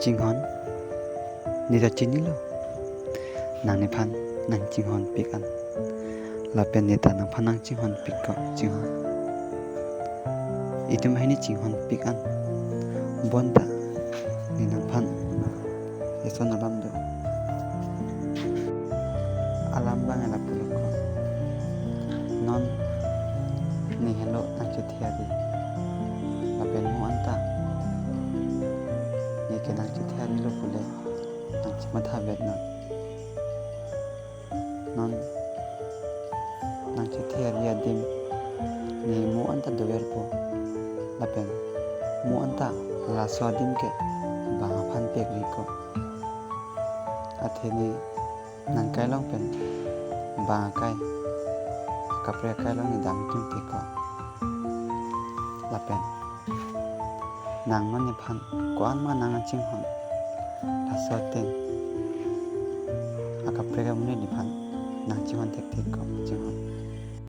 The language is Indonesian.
จิงฮอนนี่จะจินนี่เหรอนางในพันนางจิงฮอนปิกันเราเป็นเนตานางพันนางจิงฮอนปิกก็จิงฮอนอีตุมให้นี่จิงฮอนปิกันบอนตานี่นางพันเอซอนอาลัมdo alam bang ala puluk ko non ni hello nang chuthiari la pen mo anta ni ke nang chuthiari lo pule nang chimatha bet na non nang chuthiari adim ni mo anta dover po la pen mo anta la swadim ke ba phan pek ri ko atheni nang kai long pen ba kai kapre kai long ni dam tum ti ko la pen nang man ni phan kwan ma nang ching hon la so ten a kapre ga mun ni phan